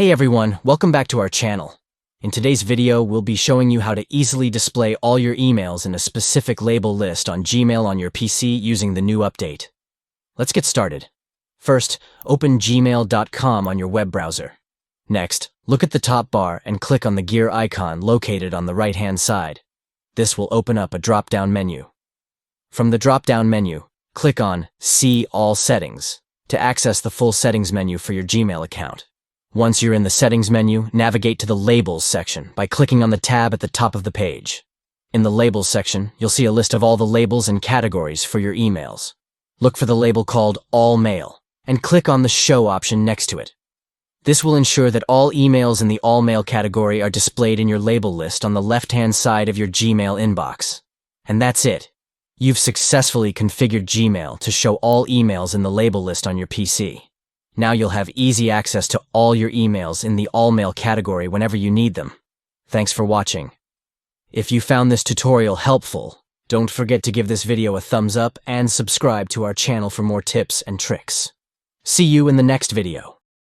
Hey everyone, welcome back to our channel. In today's video, we'll be showing you how to easily display all your emails in a specific label list on Gmail on your PC using the new update. Let's get started. First, open gmail.com on your web browser. Next, look at the top bar and click on the gear icon located on the right-hand side. This will open up a drop-down menu. From the drop-down menu, click on See All Settings to access the full settings menu for your Gmail account. Once you're in the settings menu, navigate to the Labels section by clicking on the tab at the top of the page. In the Labels section, you'll see a list of all the labels and categories for your emails. Look for the label called All Mail and click on the Show option next to it. This will ensure that all emails in the All Mail category are displayed in your label list on the left-hand side of your Gmail inbox. And that's it. You've successfully configured Gmail to show all emails in the label list on your PC. Now you'll have easy access to all your emails in the All Mail category whenever you need them. Thanks for watching. If you found this tutorial helpful, don't forget to give this video a thumbs up and subscribe to our channel for more tips and tricks. See you in the next video.